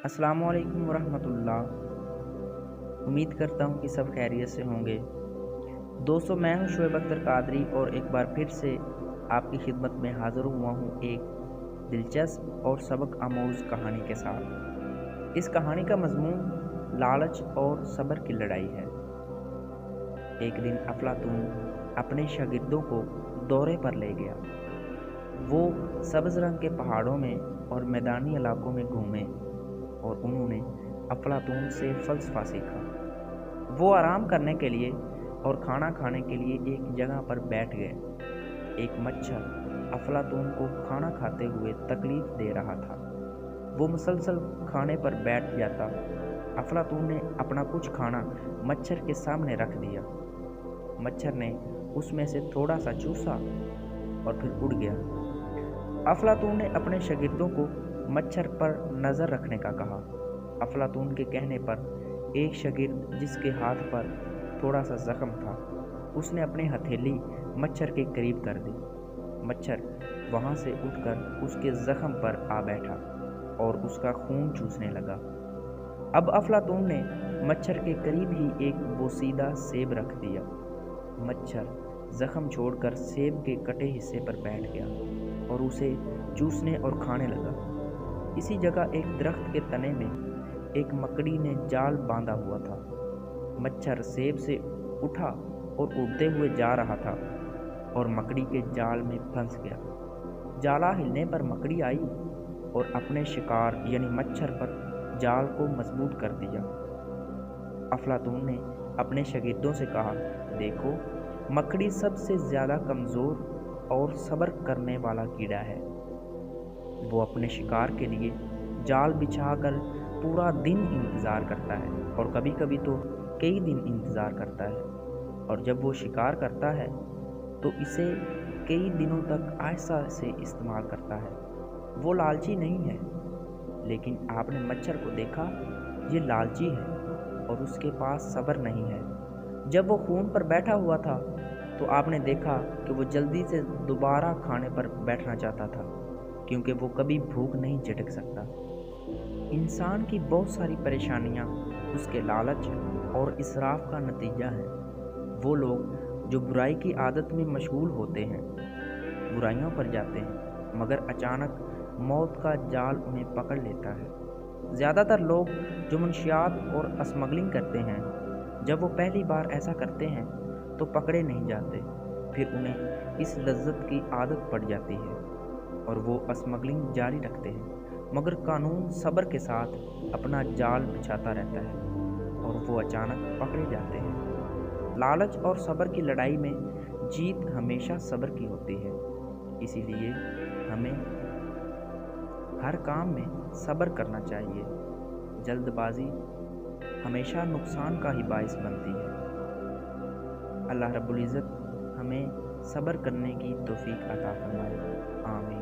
السلام علیکم ورحمۃ اللہ۔ امید کرتا ہوں کہ سب خیریت سے ہوں گے۔ دوستو، میں ہوں شعیب اختر قادری اور ایک بار پھر سے آپ کی خدمت میں حاضر ہوا ہوں ایک دلچسپ اور سبق آموز کہانی کے ساتھ۔ اس کہانی کا مضمون لالچ اور صبر کی لڑائی ہے۔ ایک دن افلاطون اپنے شاگردوں کو دورے پر لے گیا۔ وہ سبز رنگ کے پہاڑوں میں اور میدانی علاقوں میں گھومے اور انہوں نے افلاطون سے فلسفہ سیکھا۔ وہ آرام کرنے کے لیے اور کھانا کھانے کے لیے ایک جگہ پر بیٹھ گئے۔ ایک مچھر افلاطون کو کھانا کھاتے ہوئے تکلیف دے رہا تھا۔ وہ مسلسل کھانے پر بیٹھ جاتا۔ افلاطون نے اپنا کچھ کھانا مچھر کے سامنے رکھ دیا۔ مچھر نے اس میں سے تھوڑا سا چوسا اور پھر اڑ گیا۔ افلاطون نے اپنے شاگردوں کو مچھر پر نظر رکھنے کا کہا۔ افلاطون کے کہنے پر ایک شاگرد جس کے ہاتھ پر تھوڑا سا زخم تھا، اس نے اپنی ہتھیلی مچھر کے قریب کر دی۔ مچھر وہاں سے اٹھ کر اس کے زخم پر آ بیٹھا اور اس کا خون چوسنے لگا۔ اب افلاطون نے مچھر کے قریب ہی ایک بوسیدہ سیب رکھ دیا۔ مچھر زخم چھوڑ کر سیب کے کٹے حصے پر بیٹھ گیا اور اسے چوسنے اور کھانے لگا۔ اسی جگہ ایک درخت کے تنے میں ایک مکڑی نے جال باندھا ہوا تھا۔ مچھر سیب سے اٹھا اور اڑتے ہوئے جا رہا تھا اور مکڑی کے جال میں پھنس گیا۔ جالا ہلنے پر مکڑی آئی اور اپنے شکار یعنی مچھر پر جال کو مضبوط کر دیا۔ افلاطون نے اپنے شاگردوں سے کہا، دیکھو، مکڑی سب سے زیادہ کمزور اور صبر کرنے والا کیڑا ہے۔ وہ اپنے شکار کے لیے جال بچھا کر پورا دن انتظار کرتا ہے اور کبھی کبھی تو کئی دن انتظار کرتا ہے، اور جب وہ شکار کرتا ہے تو اسے کئی دنوں تک آہستہ سے استعمال کرتا ہے۔ وہ لالچی نہیں ہے، لیکن آپ نے مچھر کو دیکھا، یہ لالچی ہے اور اس کے پاس صبر نہیں ہے۔ جب وہ خون پر بیٹھا ہوا تھا تو آپ نے دیکھا کہ وہ جلدی سے دوبارہ کھانے پر بیٹھنا چاہتا تھا، کیونکہ وہ کبھی بھوک نہیں جھٹک سکتا۔ انسان کی بہت ساری پریشانیاں اس کے لالچ اور اسراف کا نتیجہ ہیں۔ وہ لوگ جو برائی کی عادت میں مشغول ہوتے ہیں، برائیوں پر جاتے ہیں، مگر اچانک موت کا جال انہیں پکڑ لیتا ہے۔ زیادہ تر لوگ جو منشیات اور اسمگلنگ کرتے ہیں، جب وہ پہلی بار ایسا کرتے ہیں تو پکڑے نہیں جاتے، پھر انہیں اس لذت کی عادت پڑ جاتی ہے اور وہ اسمگلنگ جاری رکھتے ہیں، مگر قانون صبر کے ساتھ اپنا جال بچھاتا رہتا ہے اور وہ اچانک پکڑے جاتے ہیں۔ لالچ اور صبر کی لڑائی میں جیت ہمیشہ صبر کی ہوتی ہے، اسی لیے ہمیں ہر کام میں صبر کرنا چاہیے۔ جلد بازی ہمیشہ نقصان کا ہی باعث بنتی ہے۔ اللہ رب العزت ہمیں صبر کرنے کی توفیق عطا فرمائے۔ آمین۔